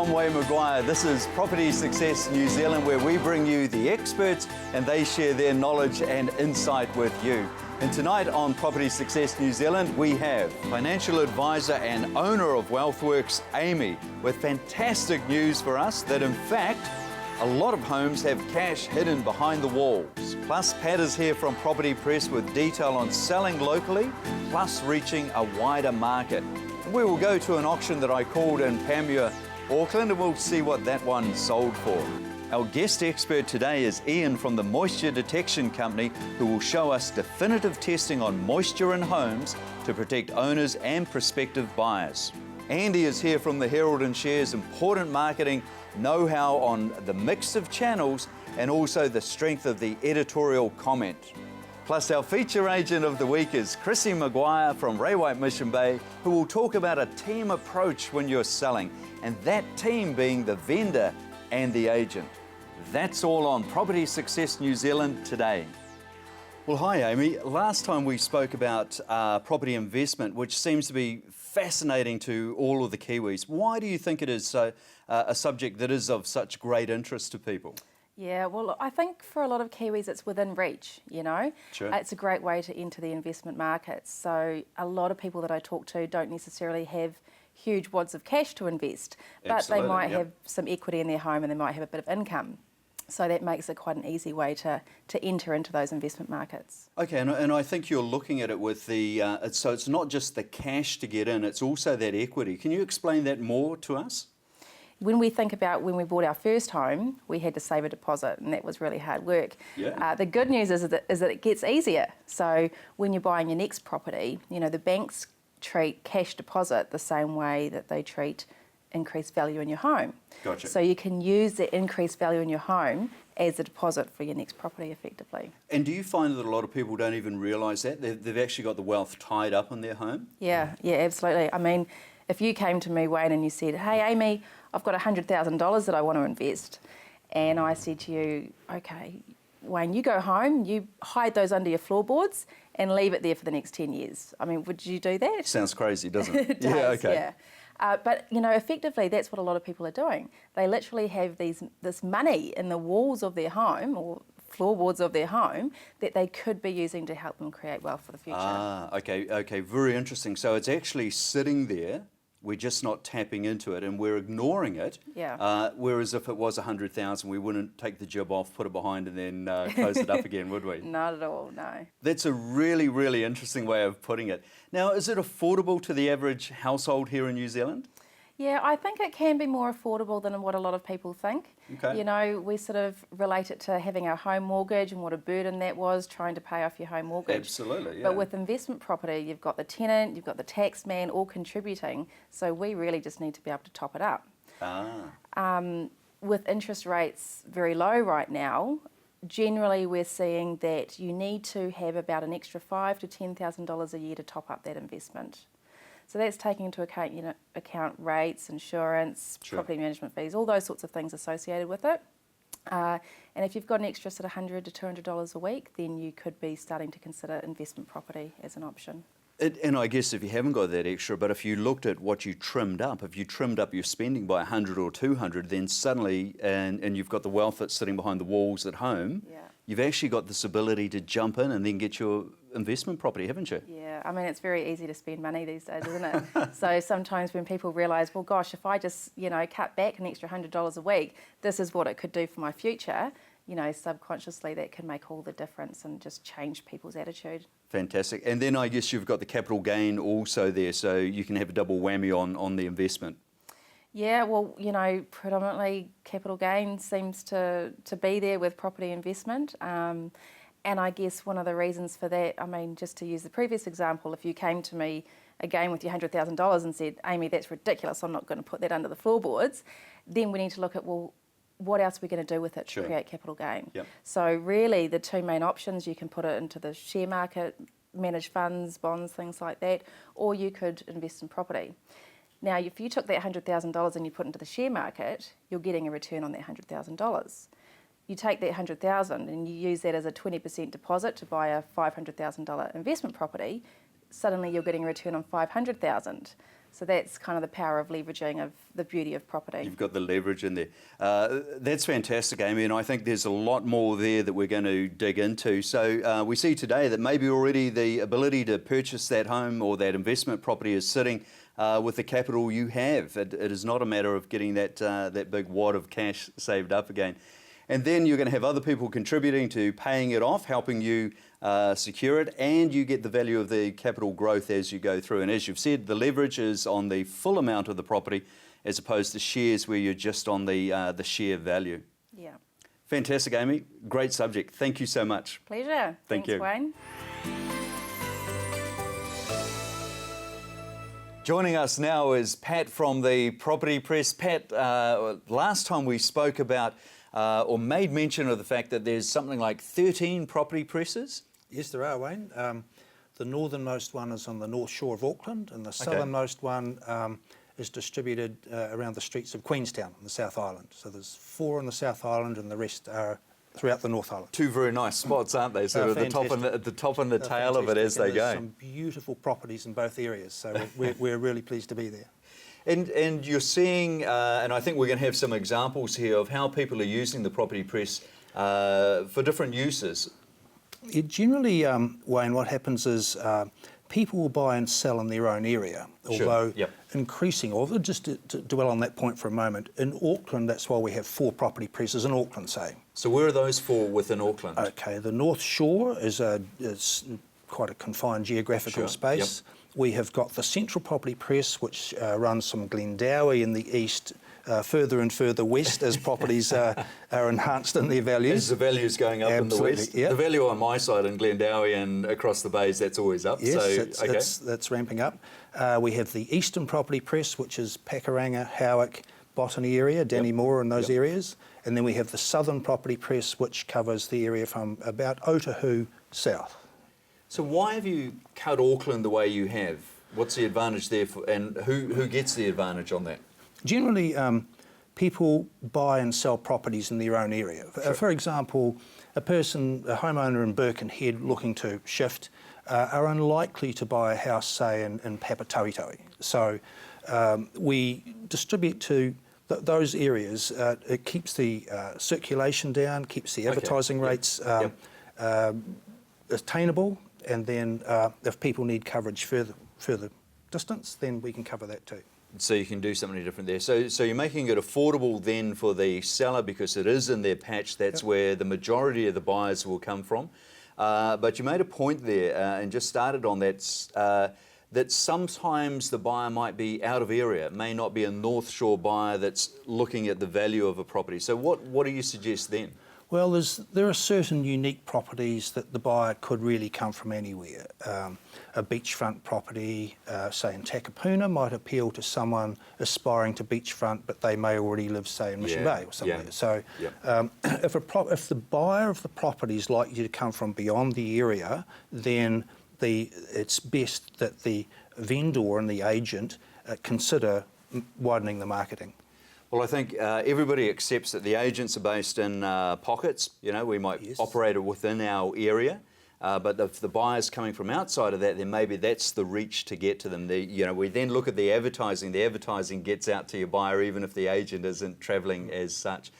I'm Wayne Maguire. This is Property Success New Zealand, where we bring you the experts and they share their knowledge and insight with you. And tonight on Property Success New Zealand, we have financial advisor and owner of Wealthworks, Amy, with fantastic news for us that in fact, a lot of homes have cash hidden behind the walls. Plus, Pat is here from Property Press with detail on selling locally, plus reaching a wider market. We will go to an auction that I called in Panmure, Auckland, and we'll see what that one sold for. Our guest expert today is Ian from the Moisture Detection Company, who will show us definitive testing on moisture in homes to protect owners and prospective buyers. Andy is here from the Herald and shares important marketing know-how on the mix of channels and also the strength of the editorial comment. Plus, our feature agent of the week is Chrissy Maguire from Ray White Mission Bay, who will talk about a team approach when you're selling, and that team being the vendor and the agent. That's all on Property Success New Zealand today. Well, hi Amy. Last time we spoke about property investment, which seems to be fascinating to all of the Kiwis. Why do you think it is a subject that is of such great interest to people? Yeah, well, I think for a lot of Kiwis it's within reach, you know. Sure. It's a great way to enter the investment market. So a lot of people that I talk to don't necessarily have huge wads of cash to invest, but Absolutely, they might yep. have some equity in their home and they might have a bit of income. So that makes it quite an easy way to enter into those investment markets. Okay, and I think you're looking at it with the, so it's not just the cash to get in, it's also that equity. Can you explain that more to us? When we think about when we bought our first home, we had to save a deposit, and that was really hard work. Yeah. The good news is that it gets easier. So when you're buying your next property, you know, the banks treat cash deposit the same way that they treat increased value in your home. Gotcha. So you can use the increased value in your home as a deposit for your next property effectively. And do you find that a lot of people don't even realise that? They've actually got the wealth tied up in their home? Yeah, absolutely. I mean, if you came to me, Wayne, and you said, hey, Amy, I've got $100,000 that I want to invest. And I said to you, okay, Wayne, you go home, you hide those under your floorboards and leave it there for the next 10 years. I mean, would you do that? Sounds crazy, doesn't it? It does, yeah, okay. Yeah. But, you know, effectively, that's what a lot of people are doing. They literally have this money in the walls of their home or floorboards of their home that they could be using to help them create wealth for the future. Ah, okay, very interesting. So it's actually sitting there, we're just not tapping into it and we're ignoring it. Yeah. Whereas if it was 100,000, we wouldn't take the jib off, put it behind and then close it up again, would we? Not at all, no. That's a really, really interesting way of putting it. Now, is it affordable to the average household here in New Zealand? Yeah, I think it can be more affordable than what a lot of people think. Okay. You know, we sort of relate it to having our home mortgage and what a burden that was, trying to pay off your home mortgage. Absolutely, yeah. But with investment property, you've got the tenant, you've got the tax man all contributing, so we really just need to be able to top it up. With interest rates very low right now, generally we're seeing that you need to have about an extra $5,000 to $10,000 a year to top up that investment. So that's taking into account, you know, rates, insurance, Sure. property management fees, all those sorts of things associated with it. And if you've got an extra sort of $100 to $200 a week, then you could be starting to consider investment property as an option. And I guess if you haven't got that extra, but if you looked at what you trimmed up, if you trimmed up your spending by 100 or 200, then suddenly, and you've got the wealth that's sitting behind the walls at home, Yeah. you've actually got this ability to jump in and then get your investment property, haven't you? Yeah, I mean, it's very easy to spend money these days, isn't it? So sometimes when people realise, well, gosh, if I just, you know, cut back an extra $100 a week, this is what it could do for my future, you know, subconsciously that can make all the difference and just change people's attitude. Fantastic. And then I guess you've got the capital gain also there, so you can have a double whammy on the investment. Yeah, well, you know, predominantly capital gain seems to be there with property investment. And I guess one of the reasons for that, I mean, just to use the previous example, if you came to me again with your $100,000 and said, Amy, that's ridiculous, I'm not going to put that under the floorboards, then we need to look at, well, what else are we going to do with it Sure. to create capital gain? Yep. So really the two main options, you can put it into the share market, manage funds, bonds, things like that, or you could invest in property. Now, if you took that $100,000 and you put it into the share market, you're getting a return on that $100,000. You take that $100,000 and you use that as a 20% deposit to buy a $500,000 investment property, suddenly you're getting a return on $500,000. So that's kind of the power of leveraging of the beauty of property. You've got the leverage in there. That's fantastic, Amy, and I think there's a lot more there that we're going to dig into. So we see today that maybe already the ability to purchase that home or that investment property is sitting with the capital you have. It is not a matter of getting that big wad of cash saved up again. And then you're going to have other people contributing to paying it off, helping you secure it, and you get the value of the capital growth as you go through. And as you've said, the leverage is on the full amount of the property as opposed to shares where you're just on the share value. Yeah. Fantastic, Amy. Great subject. Thank you so much. Pleasure. Thank Thanks, you. Wayne. Joining us now is Pat from the Property Press. Pat, last time we spoke about or made mention of the fact that there's something like 13 property presses. Yes, there are, Wayne. The northernmost one is on the north shore of Auckland, and the southernmost one is distributed around the streets of Queenstown on the South Island. So there's 4 on the South Island, and the rest are throughout the North Island. 2 very nice spots, aren't they? Sort of at the top and the tail of it as they go. Some beautiful properties in both areas, so we're really pleased to be there. And you're seeing, and I think we're going to have some examples here of how people are using the Property Press for different uses. Generally, Wayne, what happens is people will buy and sell in their own area, although increasing, or just to dwell on that point for a moment, in Auckland, that's why we have 4 property presses in Auckland, say. So where are those 4 within Auckland? Okay, the North Shore is quite a confined geographical space. Yep. We have got the Central Property Press, which runs from Glendowie in the east further and further west as properties are enhanced in their values. As the value's going up in the west. Yep. The value on my side in Glendowie and across the bays, that's always up. Yes, so, that's ramping up. We have the Eastern Property Press, which is Pakuranga, Howick, Botany area, Dannemora and those areas. And then we have the Southern Property Press, which covers the area from about Otahu south. So why have you cut Auckland the way you have? What's the advantage there, and who gets the advantage on that? Generally, people buy and sell properties in their own area. Sure. For example, a homeowner in Birkenhead looking to shift are unlikely to buy a house, say, in Papatauitau. So we distribute to those areas. It keeps the circulation down, keeps the advertising rates attainable, and then if people need coverage further distance, then we can cover that too. So you can do something different there. So you're making it affordable then for the seller because it is in their patch. That's where the majority of the buyers will come from. But you made a point there and just started on that, that sometimes the buyer might be out of area. It may not be a North Shore buyer that's looking at the value of a property. So what do you suggest then? Well, there are certain unique properties that the buyer could really come from anywhere. A beachfront property, say in Takapuna, might appeal to someone aspiring to beachfront, but they may already live, say, in Mission Bay or somewhere. So if the buyer of the property is likely to come from beyond the area, then it's best that the vendor and the agent consider widening the marketing. Well, I think everybody accepts that the agents are based in pockets. You know, we might operate within our area, but if the buyer's coming from outside of that, then maybe that's the reach to get to them. We then look at the advertising. The advertising gets out to your buyer even if the agent isn't travelling as such.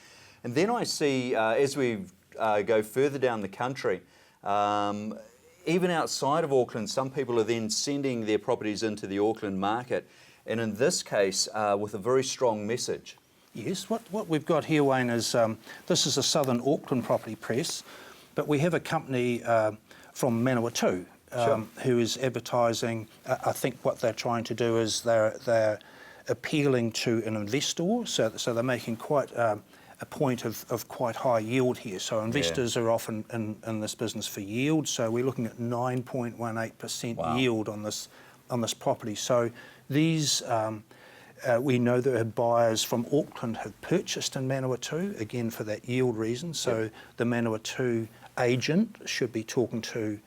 And then I see, as we go further down the country, even outside of Auckland, some people are then sending their properties into the Auckland market. And in this case, with a very strong message. Yes, what we've got here, Wayne, is this is a Southern Auckland Property Press, but we have a company from Manawatu who is advertising. I think what they're trying to do is they're appealing to an investor, so they're making quite a point of quite high yield here. So investors are often in this business for yield, so we're looking at 9.18% yield on this property. So these, we know that buyers from Auckland have purchased in Manawatu, again for that yield reason. So the Manawatu agent should be talking to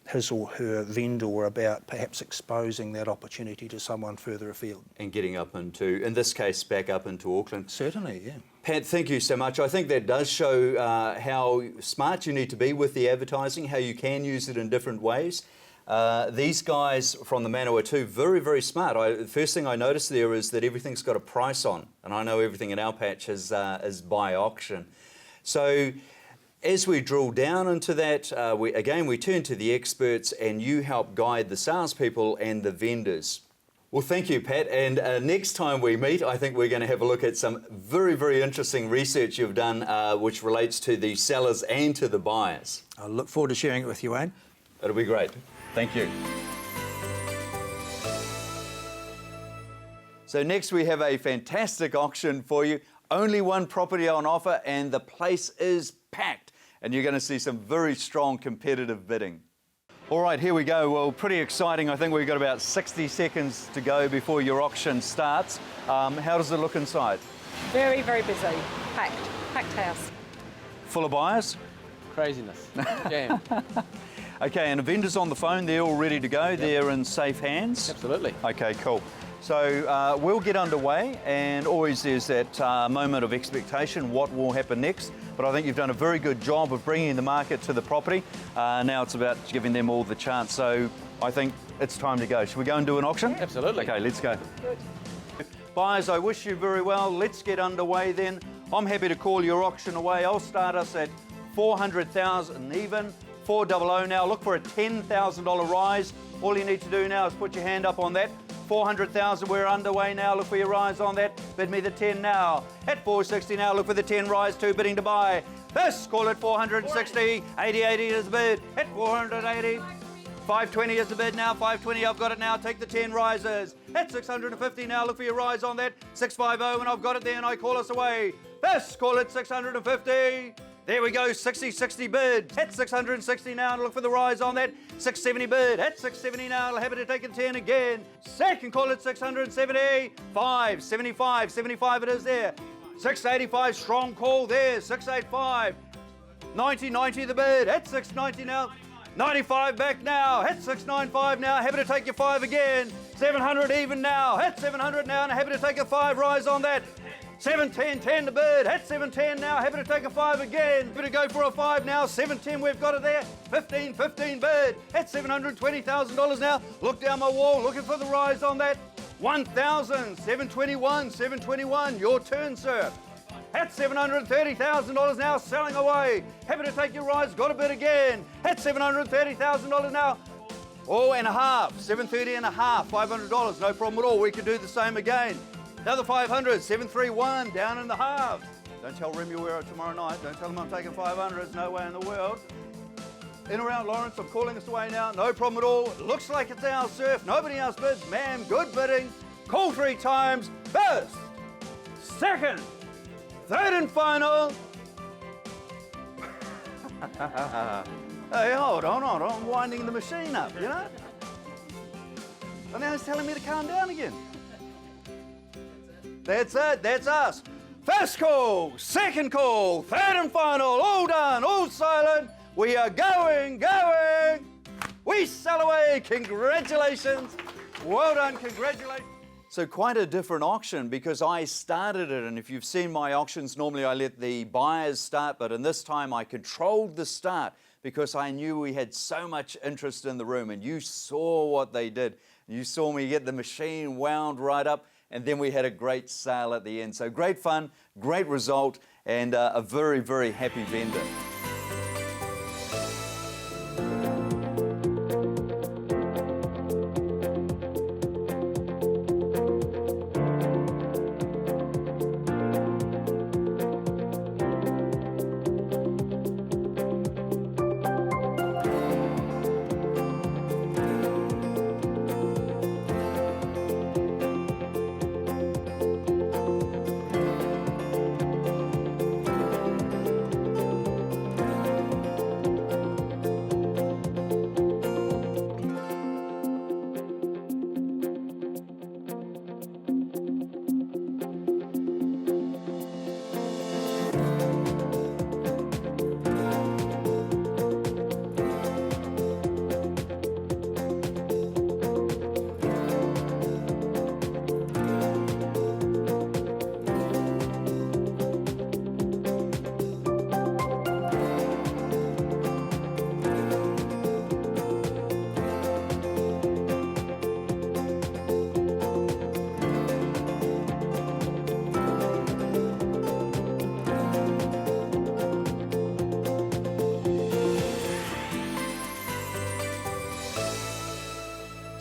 his or her vendor about perhaps exposing that opportunity to someone further afield. And getting up into, in this case, back up into Auckland. Certainly, yeah. Pat, thank you so much. I think that does show how smart you need to be with the advertising, how you can use it in different ways. These guys from the Manawatu, very, very smart. The first thing I noticed there is that everything's got a price on, and I know everything in our patch is by auction. So as we drill down into that, we turn to the experts, and you help guide the salespeople and the vendors. Well, thank you, Pat. And next time we meet, I think we're going to have a look at some very, very interesting research you've done, which relates to the sellers and to the buyers. I look forward to sharing it with you, Wayne. It'll be great. Thank you. So next we have a fantastic auction for you. Only one property on offer, and the place is packed. And you're going to see some very strong competitive bidding. All right, here we go. Well, pretty exciting. I think we've got about 60 seconds to go before your auction starts. How does it look inside? Very, very busy. Packed house. Full of buyers? Craziness. Jam. Okay, and the vendors on the phone, they're all ready to go. Yep. They're in safe hands? Absolutely. Okay, cool. So we'll get underway, and always there's that moment of expectation, what will happen next. But I think you've done a very good job of bringing the market to the property. Now it's about giving them all the chance. So I think it's time to go. Should we go and do an auction? Absolutely. Okay, let's go. Good. Buyers, I wish you very well. Let's get underway then. I'm happy to call your auction away. I'll start us at 400,000 even. 400 now. Look for a $10,000 rise. All you need to do now is put your hand up on that. 400,000, we're underway now. Look for your rise on that. Bid me the 10 now. At 460 now, look for the 10 rise to bidding to buy. This, call it 460. 80 is the bid. At 480. 520 is the bid now. 520, I've got it now. Take the 10 rises. At 650 now, look for your rise on that. 650, and I've got it there, and I call us away. This, call it 650. There we go, 60 bid. At 660 now, and look for the rise on that. 670 bid. At 670 now, I'll have it to take a 10 again. Second call at 670. 575, 75 it is there. 685, strong call there. 685. 90 the bid. At 690 now. 95 back now. At 695 now, happy to take your 5 again. 700 even now. At 700 now, and happy to take a 5 rise on that. 710, 10 to bid. At 710 now, happy to take a 5 again. Happy to go for a 5 now. 710, we've got it there. 15 bid. At $720,000 now. Look down my wall, looking for the rise on that. 1,000, 721, your turn, sir. At $730,000 now, selling away. Happy to take your rise, got a bid again. At $730,000 now. Oh, and a half, 730 and a half, $500, no problem at all. We could do the same again. Another 500, 731, down in the half. Don't tell Rem you'll wear it tomorrow night. Don't tell him I'm taking 500, no way in the world. In around Lawrence, I'm calling us away now, no problem at all. Looks like it's our surf, nobody else bids. Ma'am, good bidding. Call 3 times. First, second, third and final. Hey, hold on, I'm winding the machine up, you know? And now he's telling me to calm down again. That's it, that's us. First call, second call, third and final, all done, all silent. We are going. We sell away, congratulations. Well done, congratulations. So quite a different auction because I started it, and if you've seen my auctions, normally I let the buyers start, but in this time I controlled the start because I knew we had so much interest in the room, and you saw what they did. You saw me get the machine wound right up, and then we had a great sale at the end. So great fun, great result, and a very, very happy vendor.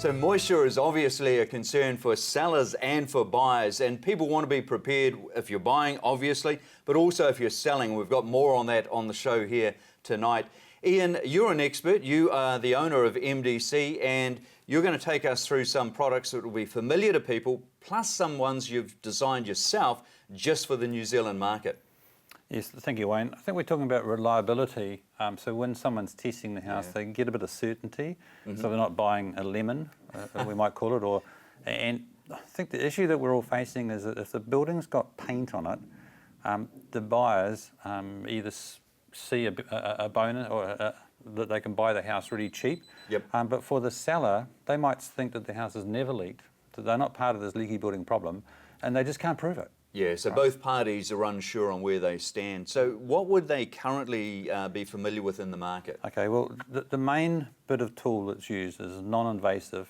So moisture is obviously a concern for sellers and for buyers, and people want to be prepared if you're buying, obviously, but also if you're selling. We've got more on that on the show here tonight. Ian, you're an expert. You are the owner of MDC, and you're going to take us through some products that will be familiar to people, plus some ones you've designed yourself just for the New Zealand market. Yes, thank you, Wayne. I think we're talking about reliability. So when someone's testing the house, they get a bit of certainty, so they're not buying a lemon, we might call it. And I think the issue that we're all facing is that if the building's got paint on it, the buyers either see a bonus or that they can buy the house really cheap. Yep. But for the seller, they might think that the house has never leaked, that they're not part of this leaky building problem, and they just can't prove it. Yeah, so both parties are unsure on where they stand. So what would they currently be familiar with in the market? Okay, well, the main bit of tool that's used is a non-invasive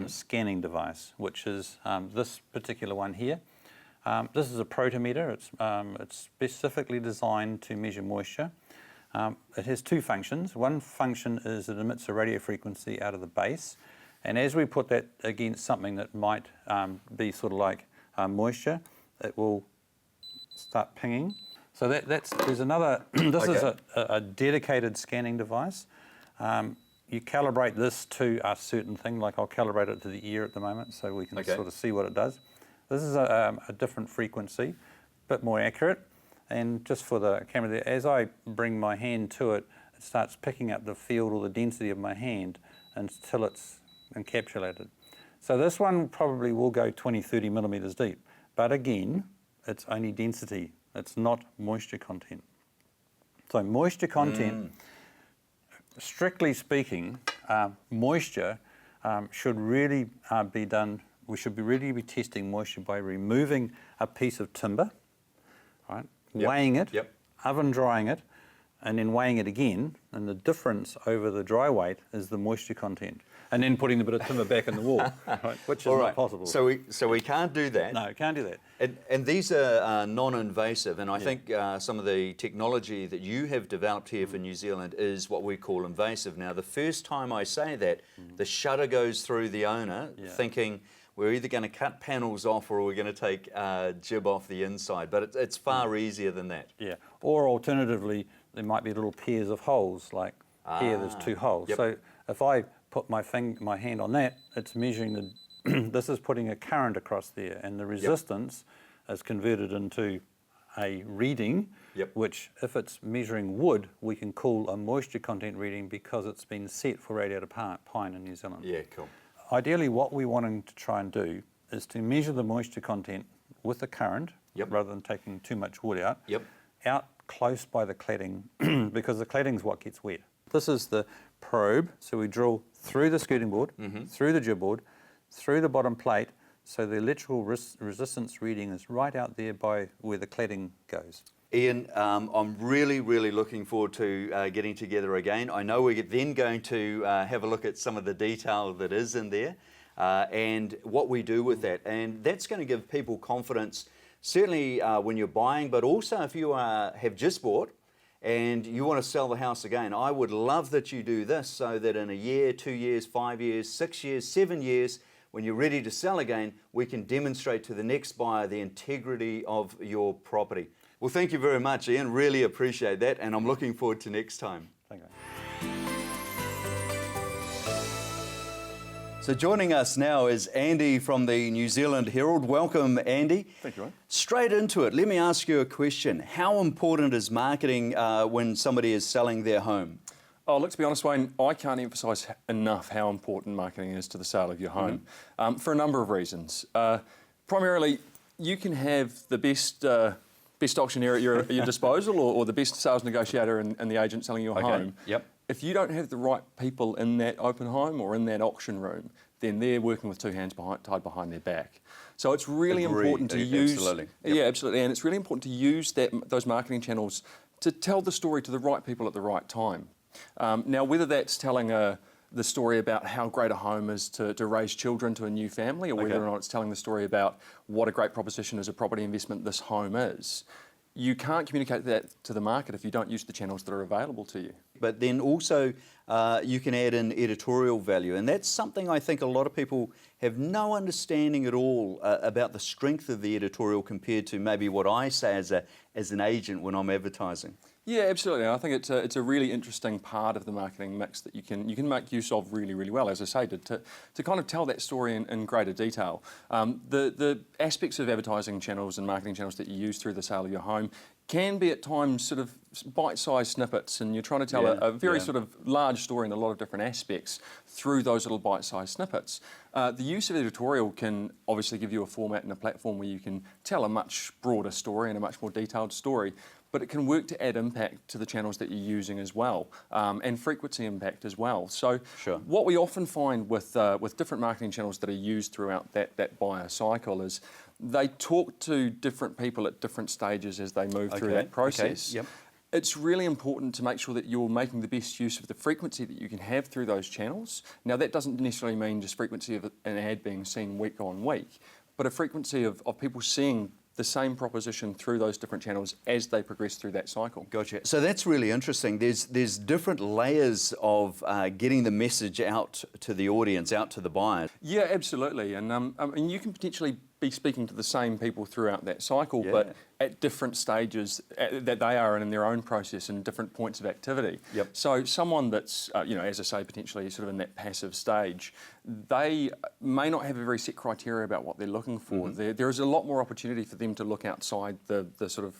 scanning device, which is this particular one here. This is a protometer. It's specifically designed to measure moisture. It has two functions. One function is it emits a radio frequency out of the base, and as we put that against something that might be sort of like moisture, it will start pinging. So there's another, this is a dedicated scanning device. You calibrate this to a certain thing, like I'll calibrate it to the ear at the moment so we can sort of see what it does. This is a different frequency, a bit more accurate. And just for the camera there, as I bring my hand to it, it starts picking up the field or the density of my hand until it's encapsulated. So this one probably will go 20, 30 millimetres deep. But again, it's only density. It's not moisture content. So moisture content, strictly speaking, moisture should really be done. We should really be testing moisture by removing a piece of timber, right? Weighing it, oven drying it, and then weighing it again. And the difference over the dry weight is the moisture content. And then putting a bit of timber back in the wall, right? Which is not possible. So we can't do that. No, can't do that. And these are non-invasive, and I think some of the technology that you have developed here for New Zealand is what we call invasive. Now, the first time I say that, the shudder goes through the owner, thinking we're either going to cut panels off or we're going to take jib off the inside. But it's far easier than that. Yeah. Or alternatively, there might be little pairs of holes, like here there's two holes. So if I put my hand on that, it's measuring the, this is putting a current across there, and the resistance is converted into a reading, which if it's measuring wood, we can call a moisture content reading because it's been set for radiata pine in New Zealand. Yeah, cool. Ideally, what we're wanting to try and do is to measure the moisture content with the current, rather than taking too much wood out, out close by the cladding, because the cladding is what gets wet. This is the probe, so we drill through the skirting board, through the jib board, through the bottom plate, so the electrical resistance reading is right out there by where the cladding goes. Ian, I'm really, really looking forward to getting together again. I know we're then going to have a look at some of the detail that is in there and what we do with that. And that's going to give people confidence, certainly when you're buying, but also if you have just bought and you want to sell the house again. I would love that you do this so that in a year, 2 years, 5 years, 6 years, 7 years, when you're ready to sell again, we can demonstrate to the next buyer the integrity of your property. Well, thank you very much, Ian. Really appreciate that, and I'm looking forward to next time. Thank you. So joining us now is Andy from the New Zealand Herald. Welcome, Andy. Thank you, Wayne. Straight into it, let me ask you a question. How important is marketing when somebody is selling their home? Oh, let's be honest, Wayne, I can't emphasise enough how important marketing is to the sale of your home for a number of reasons. Primarily, you can have the best auctioneer at your disposal or the best sales negotiator and the agent selling your home. If you don't have the right people in that open home or in that auction room, then they're working with two hands tied behind their back. So it's really important to use... Absolutely. Yeah, absolutely. And it's really important to use those marketing channels to tell the story to the right people at the right time. Now, whether that's telling the story about how great a home is to raise children to a new family, or whether or not it's telling the story about what a great proposition as a property investment this home is, you can't communicate that to the market if you don't use the channels that are available to you. But then also you can add in editorial value, and that's something I think a lot of people have no understanding at all about the strength of the editorial compared to maybe what I say as an agent when I'm advertising. Yeah, absolutely. I think it's a really interesting part of the marketing mix that you can make use of really, really well, as I say, to kind of tell that story in greater detail. The aspects of advertising channels and marketing channels that you use through the sale of your home can be at times sort of bite-sized snippets, and you're trying to tell a very sort of large story in a lot of different aspects through those little bite-sized snippets. The use of editorial can obviously give you a format and a platform where you can tell a much broader story and a much more detailed story, but it can work to add impact to the channels that you're using as well, and frequency impact as well. So what we often find with different marketing channels that are used throughout that buyer cycle is they talk to different people at different stages as they move through that process. It's really important to make sure that you're making the best use of the frequency that you can have through those channels. Now, that doesn't necessarily mean just frequency of an ad being seen week on week, but a frequency of people seeing the same proposition through those different channels as they progress through that cycle. Gotcha. So that's really interesting. There's different layers of getting the message out to the audience, out to the buyer. Yeah, absolutely. And you can potentially be speaking to the same people throughout that cycle, but at different stages that they are in their own process and different points of activity. So someone that's, as I say, potentially sort of in that passive stage, they may not have a very set criteria about what they're looking for. There is a lot more opportunity for them to look outside the sort of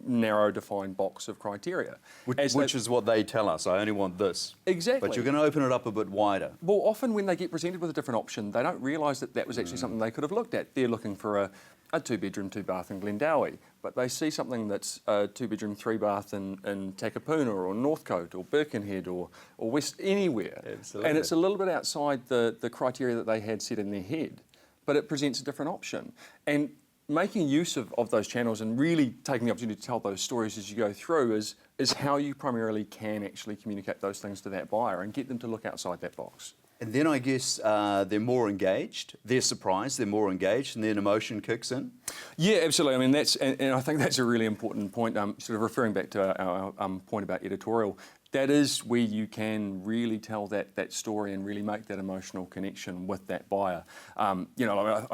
narrow defined box of criteria. Which is what they tell us, I only want this. Exactly. But you're going to open it up a bit wider. Well, often when they get presented with a different option, they don't realise that that was actually something they could have looked at. They're looking for a 2-bedroom, 2-bath in Glendowie, but they see something that's a 2-bedroom, 3-bath in Takapuna or Northcote or Birkenhead or West, anywhere. Absolutely. And it's a little bit outside the criteria that they had set in their head, but it presents a different option. And making use of those channels and really taking the opportunity to tell those stories as you go through is how you primarily can actually communicate those things to that buyer and get them to look outside that box. And then I guess they're more engaged, they're surprised, they're more engaged, and then emotion kicks in. Yeah, absolutely. I mean, and I think that's a really important point, sort of referring back to our point about editorial. That is where you can really tell that story and really make that emotional connection with that buyer. I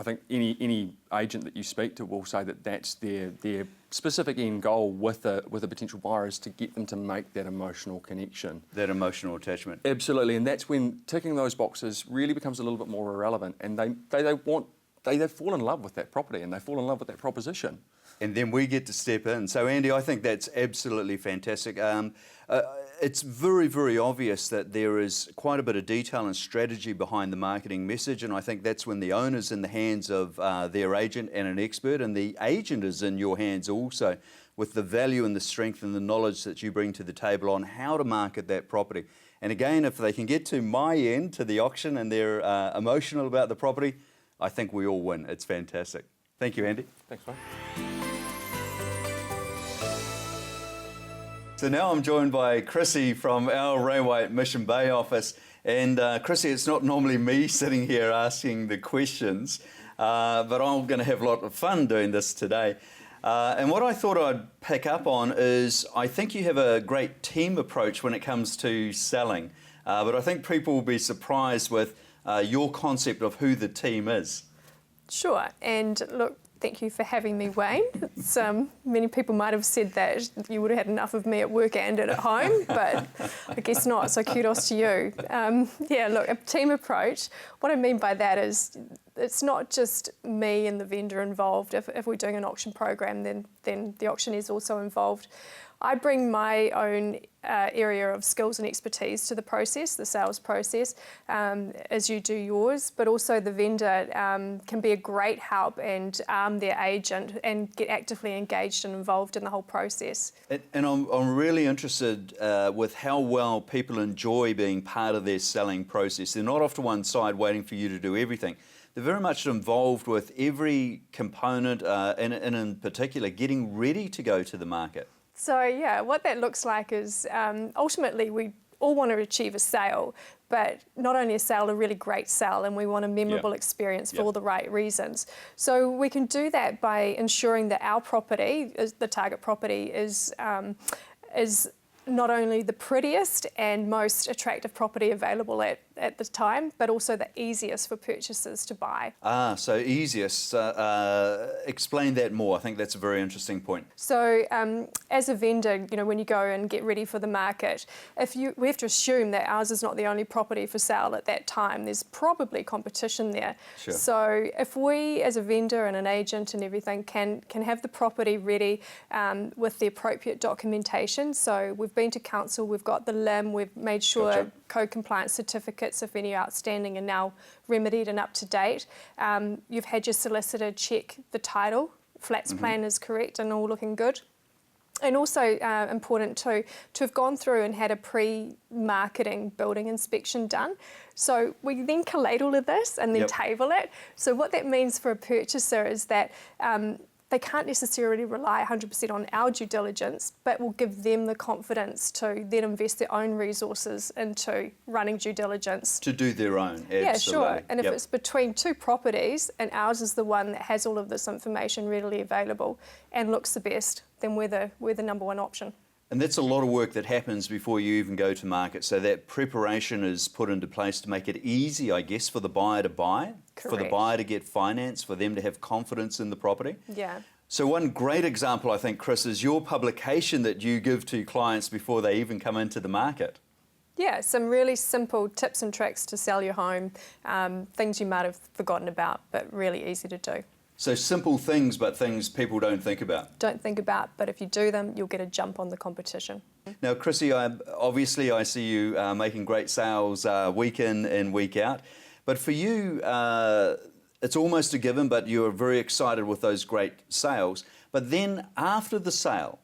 think any agent that you speak to will say that that's their specific end goal with a potential buyer is to get them to make that emotional connection. That emotional attachment. Absolutely, and that's when ticking those boxes really becomes a little bit more irrelevant, and they fall in love with that property and they fall in love with that proposition. And then we get to step in. So Andy, I think that's absolutely fantastic. It's very, very obvious that there is quite a bit of detail and strategy behind the marketing message, and I think that's when the owner's in the hands of their agent and an expert, and the agent is in your hands also with the value and the strength and the knowledge that you bring to the table on how to market that property. And again, if they can get to my end, to the auction, and they're emotional about the property, I think we all win. It's fantastic. Thank you, Andy. Thanks, mate. So now I'm joined by Chrissy from our Ray-White Mission Bay office. And Chrissy, it's not normally me sitting here asking the questions, but I'm going to have a lot of fun doing this today. And what I thought I'd pick up on is I think you have a great team approach when it comes to selling. But I think people will be surprised with your concept of who the team is. Sure, and look, thank you for having me, Wayne. It's, many people might have said that you would have had enough of me at work and at home, but I guess not, so kudos to you. Yeah, look, a team approach, what I mean by that is it's not just me and the vendor involved. If we're doing an auction program, then the auctioneer is also involved. I bring my own area of skills and expertise to the process, the sales process, as you do yours, but also the vendor can be a great help and arm their agent and get actively engaged and involved in the whole process. And I'm really interested with how well people enjoy being part of their selling process. They're not off to one side waiting for you to do everything. They're very much involved with every component and in particular getting ready to go to the market. So yeah, what that looks like is ultimately we all want to achieve a sale, but not only a sale, a really great sale, and we want a memorable experience for all the right reasons. So we can do that by ensuring that our property, the target property, is not only the prettiest and most attractive property available at the time, but also the easiest for purchasers to buy. So easiest. Explain that more. I think that's a very interesting point. So as a vendor, when you go and get ready for the market, we have to assume that ours is not the only property for sale at that time. There's probably competition there. Sure. So if we, as a vendor and an agent and everything, can have the property ready with the appropriate documentation. So we've been to council, we've got the LIM, we've made sure code compliance certificates, if any are outstanding, are now remedied and up to date. You've had your solicitor check the title, flats plan is correct and all looking good. And also important too, to have gone through and had a pre-marketing building inspection done. So we then collate all of this and then table it. So what that means for a purchaser is that they can't necessarily rely 100% on our due diligence, but will give them the confidence to then invest their own resources into running due diligence. To do their own, absolutely. Yeah, sure. And if it's between two properties and ours is the one that has all of this information readily available and looks the best, then we're the number one option. And that's a lot of work that happens before you even go to market. So that preparation is put into place to make it easy, I guess, for the buyer to buy, for the buyer to get finance, for them to have confidence in the property. Yeah. So one great example, I think, Chris, is your publication that you give to clients before they even come into the market. Yeah, some really simple tips and tricks to sell your home, things you might have forgotten about, but really easy to do. So simple things, but things people don't think about. Don't think about, but if you do them, you'll get a jump on the competition. Now, Chrissy, obviously I see you making great sales week in and week out. But for you, it's almost a given, but you're very excited with those great sales. But then after the sale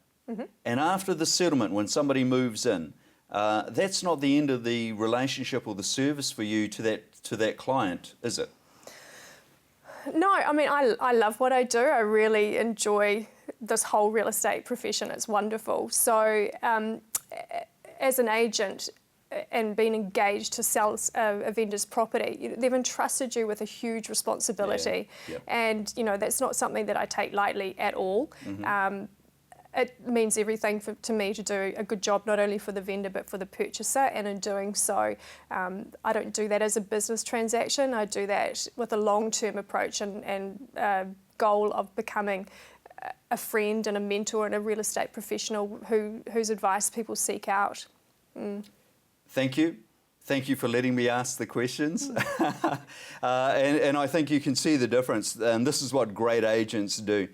and after the settlement, when somebody moves in, that's not the end of the relationship or the service for you to that client, is it? No, I mean, I love what I do. I really enjoy this whole real estate profession. It's wonderful. So as an agent and being engaged to sell a vendor's property, they've entrusted you with a huge responsibility. And, that's not something that I take lightly at all. It means everything to me to do a good job, not only for the vendor, but for the purchaser. And in doing so, I don't do that as a business transaction. I do that with a long-term approach and goal of becoming a friend and a mentor and a real estate professional whose advice people seek out. Thank you. Thank you for letting me ask the questions. and I think you can see the difference. And this is what great agents do.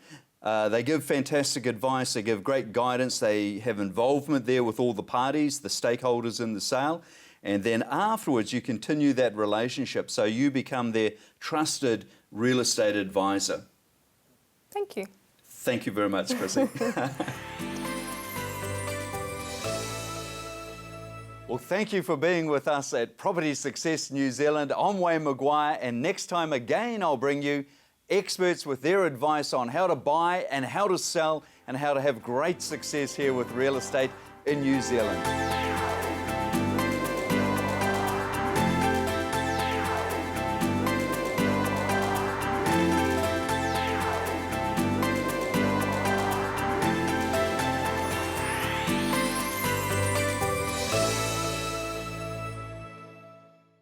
They give fantastic advice, they give great guidance, they have involvement there with all the parties, the stakeholders in the sale, and then afterwards you continue that relationship so you become their trusted real estate advisor. Thank you. Thank you very much, Chrissy. Well, thank you for being with us at Property Success New Zealand. I'm Wayne Maguire, and next time again I'll bring you experts with their advice on how to buy and how to sell and how to have great success here with real estate in New Zealand.